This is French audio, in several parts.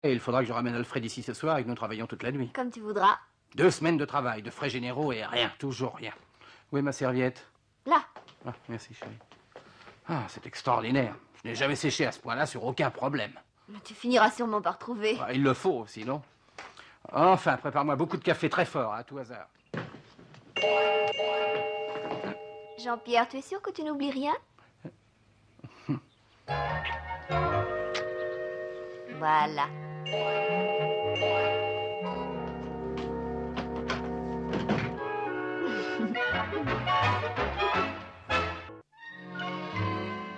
Et il faudra que je ramène Alfred ici ce soir et que nous travaillions toute la nuit. Comme tu voudras. 2 semaines de travail, de frais généraux et rien, toujours rien. Où est ma serviette? Là. Ah, merci, chérie. Ah, c'est extraordinaire. Je n'ai jamais séché à ce point-là sur aucun problème. Mais tu finiras sûrement par trouver. Ah, il le faut, sinon. Enfin, prépare-moi beaucoup de café très fort, à tout hasard. Jean-Pierre, tu es sûr que tu n'oublies rien? Voilà.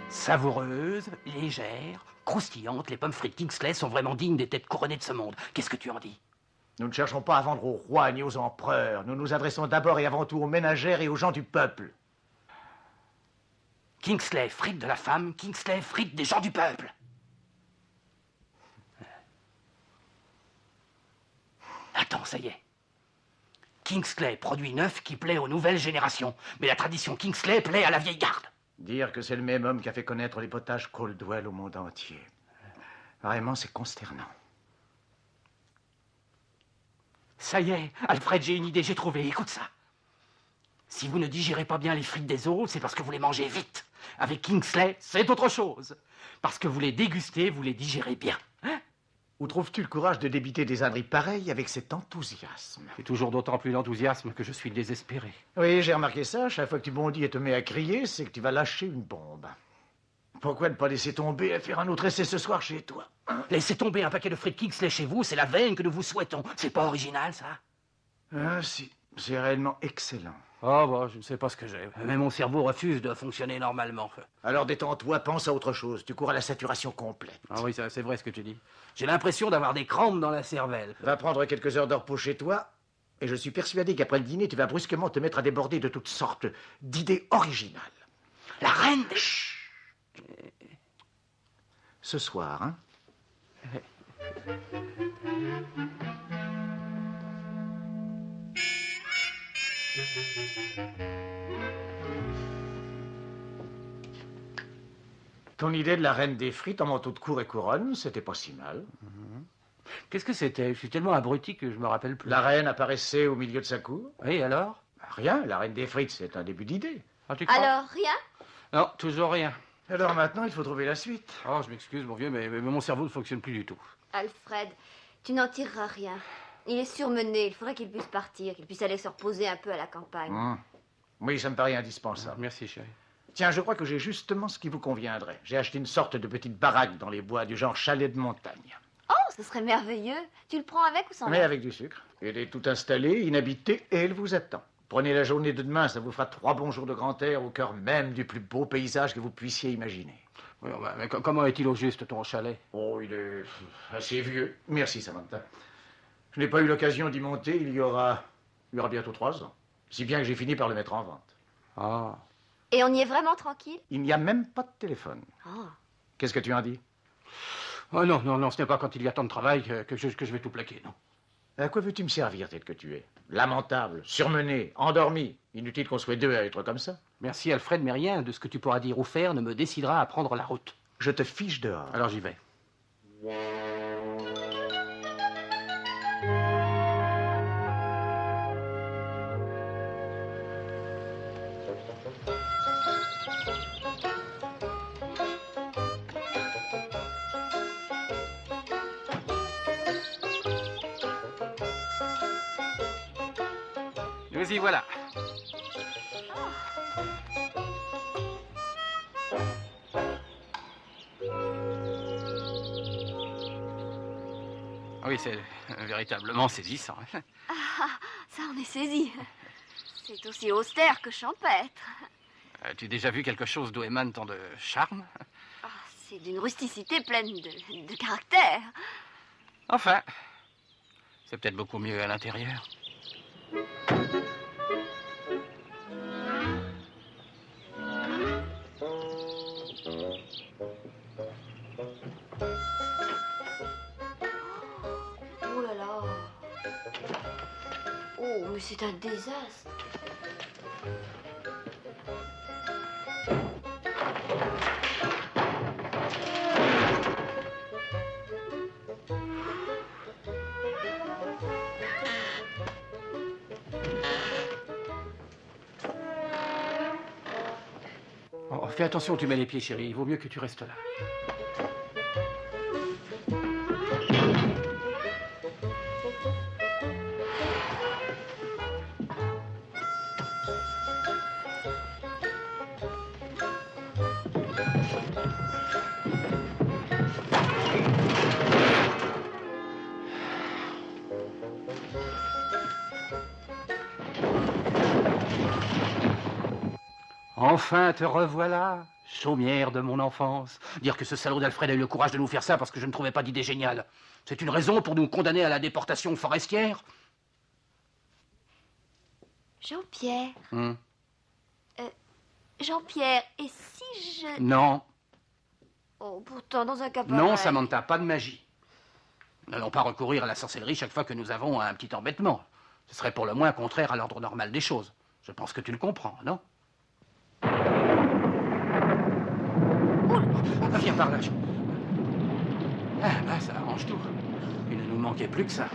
Savoureuses, légères, croustillantes, les pommes frites Kingsley sont vraiment dignes des têtes couronnées de ce monde. Qu'est-ce que tu en dis? Nous ne cherchons pas à vendre aux rois ni aux empereurs. Nous nous adressons d'abord et avant tout aux ménagères et aux gens du peuple. Kingsley, frites de la femme, Kingsley, frites des gens du peuple. Attends, ça y est. Kingsley, produit neuf qui plaît aux nouvelles générations. Mais la tradition Kingsley plaît à la vieille garde. Dire que c'est le même homme qui a fait connaître les potages Caldwell au monde entier. Vraiment, c'est consternant. Ça y est, Alfred, j'ai une idée, j'ai trouvé. Écoute ça. Si vous ne digérez pas bien les frites des autres, c'est parce que vous les mangez vite. Avec Kingsley, c'est autre chose. Parce que vous les dégustez, vous les digérez bien. Hein? Où trouves-tu le courage de débiter des âneries pareilles avec cet enthousiasme? C'est toujours d'autant plus d'enthousiasme que je suis désespéré. Oui, j'ai remarqué ça. Chaque fois que tu bondis et te mets à crier, c'est que tu vas lâcher une bombe. Pourquoi ne pas laisser tomber et faire un autre essai ce soir chez toi, hein? Laissez tomber un paquet de frites Kingsley chez vous, c'est la veine que nous vous souhaitons. C'est pas original, ça? Ah, si. C'est réellement excellent. Oh, bah, je ne sais pas ce que j'ai. Mais mon cerveau refuse de fonctionner normalement. Alors détends-toi, pense à autre chose. Tu cours à la saturation complète. Ah oui, c'est vrai ce que tu dis. J'ai l'impression d'avoir des crampes dans la cervelle. Va prendre quelques heures de repos chez toi, et je suis persuadé qu'après le dîner, tu vas brusquement te mettre à déborder de toutes sortes d'idées originales. La reine des... Chut. Ce soir, hein? Ton idée de la reine des frites en manteau de cour et couronne, c'était pas si mal. Qu'est-ce que c'était? Je suis tellement abruti que je me rappelle plus. La reine apparaissait au milieu de sa cour. Oui, alors? Rien, la reine des frites, c'est un début d'idée. Ah, tu crois? Alors, rien? Non, toujours rien. Alors maintenant, il faut trouver la suite. Oh, je m'excuse, mon vieux, mais mon cerveau ne fonctionne plus du tout. Alfred, tu n'en tireras rien. Il est surmené. Il faudrait qu'il puisse partir, qu'il puisse aller se reposer un peu à la campagne. Oui, ça me paraît indispensable. Merci, chérie. Tiens, je crois que j'ai justement ce qui vous conviendrait. J'ai acheté une sorte de petite baraque dans les bois, du genre chalet de montagne. Oh, ce serait merveilleux. Tu le prends avec ou sans? Mais avec du sucre. Elle est tout installée, inhabitée, et elle vous attend. Prenez la journée de demain, ça vous fera 3 bons jours de grand air au cœur même du plus beau paysage que vous puissiez imaginer. Oui, mais comment est-il au juste, ton chalet? Oh, il est assez vieux. Merci, Samantha. Je n'ai pas eu l'occasion d'y monter, il y aura bientôt 3 ans. Si bien que j'ai fini par le mettre en vente. Ah. Et on y est vraiment tranquille? Il n'y a même pas de téléphone. Oh. Qu'est-ce que tu en dis? Oh non, ce n'est pas quand il y a tant de travail que je vais tout plaquer, non. À quoi veux-tu me servir, tête que tu es? Lamentable, surmené, endormi. Inutile qu'on soit 2 à être comme ça. Merci, Alfred, mais rien de ce que tu pourras dire ou faire ne me décidera à prendre la route. Je te fiche dehors. Alors j'y vais. Nous y voilà. Oui, c'est véritablement saisissant. Ah, ça en est saisi. C'est aussi austère que champêtre. As-tu déjà vu quelque chose d'où émane tant de charme? Ah, c'est d'une rusticité pleine de caractère. Enfin, c'est peut-être beaucoup mieux à l'intérieur. Oh là là. Oh, mais c'est un désastre. Fais attention où tu mets les pieds, chérie. Il vaut mieux que tu restes là. Enfin, te revoilà, chaumière de mon enfance. Dire que ce salaud d'Alfred a eu le courage de nous faire ça parce que je ne trouvais pas d'idée géniale. C'est une raison pour nous condamner à la déportation forestière? Jean-Pierre. Jean-Pierre, et si je... Non. Oh, pourtant, dans un cas pareil... Non, Samantha, pas de magie. N'allons pas recourir à la sorcellerie chaque fois que nous avons un petit embêtement. Ce serait pour le moins contraire à l'ordre normal des choses. Je pense que tu le comprends, non? Viens par là. Ah, bah, ça arrange tout. Il ne nous manquait plus que ça.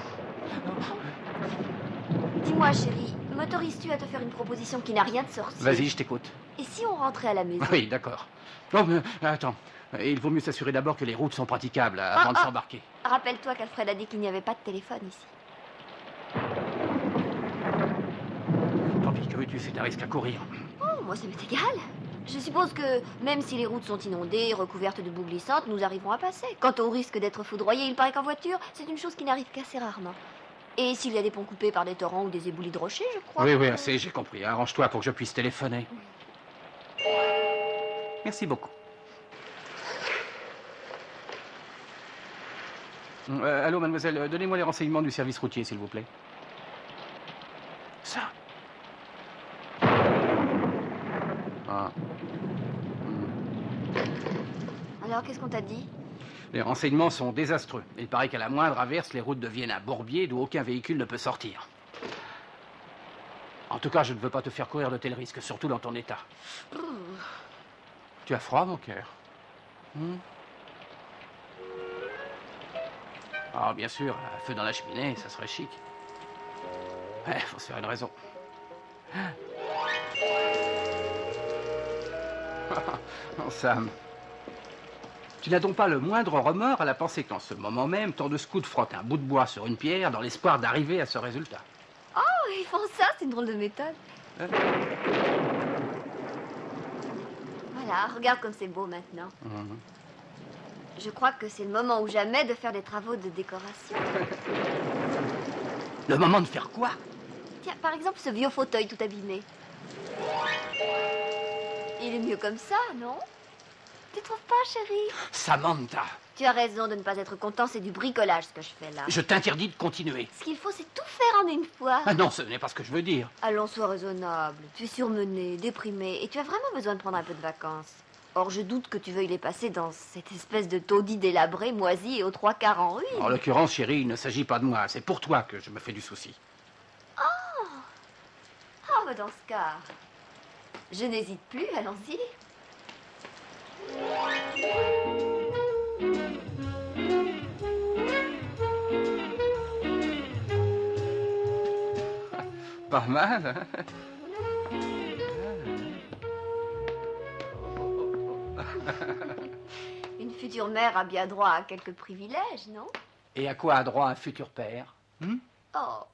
Dis-moi, chérie, m'autorises-tu à te faire une proposition qui n'a rien de sorcier? Vas-y, je t'écoute. Et si on rentrait à la maison? Oui, d'accord. Non, mais attends. Il vaut mieux s'assurer d'abord que les routes sont praticables avant de s'embarquer. Rappelle-toi qu'Alfred a dit qu'il n'y avait pas de téléphone ici. Tant pis, que veux-tu, c'est un risque à courir. Oh, moi, ça m'est égal. Je suppose que même si les routes sont inondées, recouvertes de boue glissante, nous arriverons à passer. Quant au risque d'être foudroyé, il paraît qu'en voiture, c'est une chose qui n'arrive qu'assez rarement. Et s'il y a des ponts coupés par des torrents ou des éboulis de rochers, je crois. Oui, oui, assez, j'ai compris. Arrange-toi pour que je puisse téléphoner. Merci beaucoup. Allô, mademoiselle, donnez-moi les renseignements du service routier, s'il vous plaît. Ça. Ah. Alors, qu'est-ce qu'on t'a dit? Les renseignements sont désastreux. Il paraît qu'à la moindre averse, les routes deviennent un bourbier d'où aucun véhicule ne peut sortir. En tout cas, je ne veux pas te faire courir de tels risques, surtout dans ton état. Tu as froid, mon cœur? Ah, bien sûr, un feu dans la cheminée, ça serait chic. Ouais, faut se faire une raison. Oh, Sam. Tu n'as donc pas le moindre remords à la pensée qu'en ce moment même, tant de scouts frottent un bout de bois sur une pierre dans l'espoir d'arriver à ce résultat. Oh, ils font ça, c'est une drôle de méthode. Voilà, regarde comme c'est beau maintenant. Je crois que c'est le moment ou jamais de faire des travaux de décoration. Le moment de faire quoi? Tiens, par exemple, ce vieux fauteuil tout abîmé. Il est mieux comme ça, non? Tu trouves pas, chérie? Samantha! Tu as raison de ne pas être content, c'est du bricolage ce que je fais là. Je t'interdis de continuer. Ce qu'il faut, c'est tout faire en une fois. Ah non, ce n'est pas ce que je veux dire. Allons, sois raisonnable. Tu es surmené, déprimé, et tu as vraiment besoin de prendre un peu de vacances. Or, je doute que tu veuilles les passer dans cette espèce de taudis délabré, moisi et aux trois quarts en ruine. En l'occurrence, chérie, il ne s'agit pas de moi. C'est pour toi que je me fais du souci. Oh, bah dans ce cas, je n'hésite plus, allons-y. Pas mal, hein? Une future mère a bien droit à quelques privilèges, non? Et à quoi a droit un futur père? Oh,